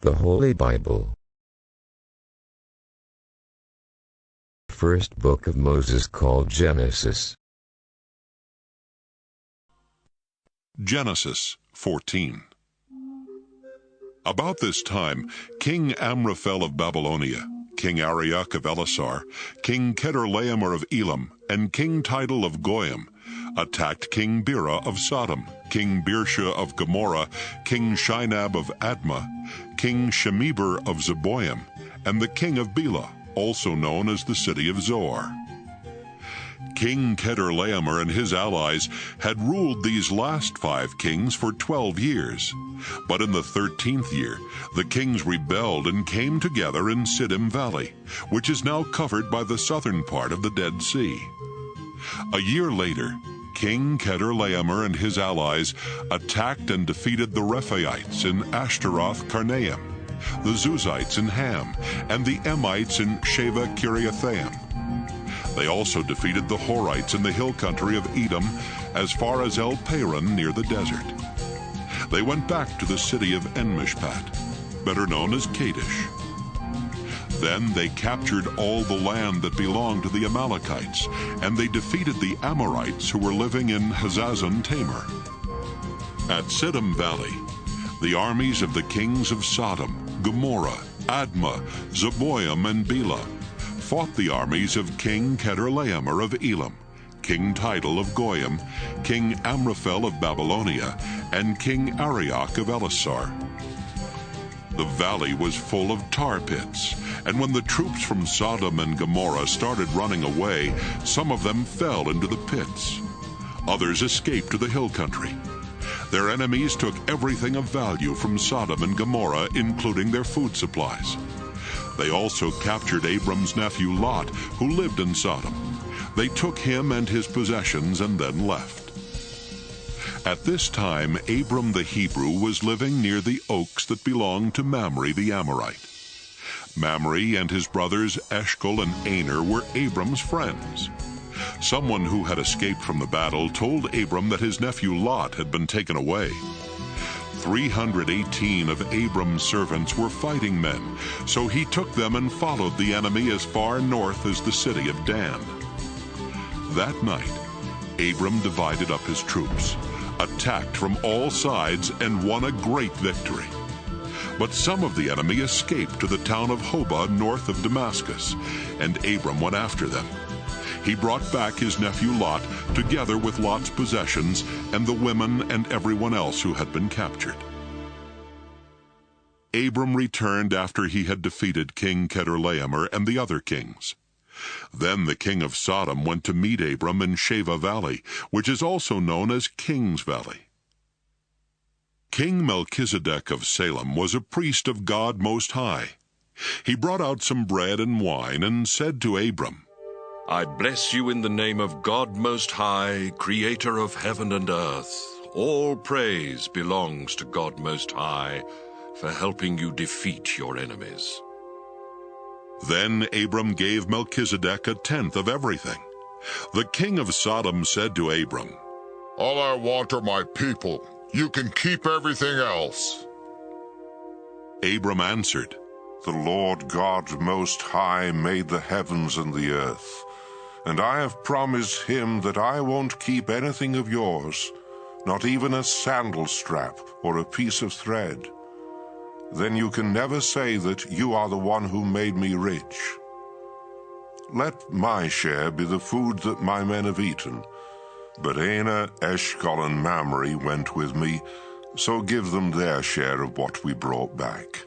The Holy Bible. First book of Moses, called Genesis. Genesis 14. About this time, King Amraphel of Babylonia, King Arioch of Ellasar, King Chedorlaomer of Elam, and King Tidal of Goyim attacked King Bera of Sodom, King Birsha of Gomorrah, King Shinab of Admah, King Shemeber of Zeboim, and the king of Bela, also known as the city of Zoar. King Chedorlaomer and his allies had ruled these last 5 kings for 12 years. But in the 13th year, the kings rebelled and came together in Siddim Valley, which is now covered by the southern part of the Dead Sea. A year later, King Chedorlaomer and his allies attacked and defeated the Rephaites in Ashtaroth Karnaim, the Zuzites in Ham, and the Emites in Sheva Kiriathaim. They also defeated the Horites in the hill country of Edom as far as El Paran near the desert. They went back to the city of En-Mishpat, better known as Kadesh. Then they captured all the land that belonged to the Amalekites, and they defeated the Amorites who were living in Hazazon Tamar. At Siddim Valley, the armies of the kings of Sodom, Gomorrah, Admah, Zeboim, and Bela fought the armies of King Chedorlaomer of Elam, King Tidal of Goyim, King Amraphel of Babylonia, and King Arioch of Ellasar. The valley was full of tar pits, and when the troops from Sodom and Gomorrah started running away, some of them fell into the pits. Others escaped to the hill country. Their enemies took everything of value from Sodom and Gomorrah, including their food supplies. They also captured Abram's nephew Lot, who lived in Sodom. They took him and his possessions and then left. At this time, Abram the Hebrew was living near the oaks that belonged to Mamre the Amorite. Mamre and his brothers Eshcol and Aner were Abram's friends. Someone who had escaped from the battle told Abram that his nephew Lot had been taken away. 318 of Abram's servants were fighting men, so he took them and followed the enemy as far north as the city of Dan. That night, Abram divided up his troops, attacked from all sides, and won a great victory. But some of the enemy escaped to the town of Hobah north of Damascus, and Abram went after them. He brought back his nephew Lot, together with Lot's possessions and the women and everyone else who had been captured. Abram returned after he had defeated King Chedorlaomer and the other kings. Then the king of Sodom went to meet Abram in Sheva Valley, which is also known as King's Valley. King Melchizedek of Salem was a priest of God Most High. He brought out some bread and wine and said to Abram, I bless you in the name of God Most High, creator of heaven and earth. All praise belongs to God Most High for helping you defeat your enemies. Then Abram gave Melchizedek a tenth of everything. The king of Sodom said to Abram, All I want are my people. You can keep everything else. Abram answered, The Lord God Most High made the heavens and the earth, and I have promised him that I won't keep anything of yours, not even a sandal strap or a piece of thread. Then you can never say that you are the one who made me rich. Let my share be the food that my men have eaten. But Aner, Eshcol, and Mamre went with me, so give them their share of what we brought back.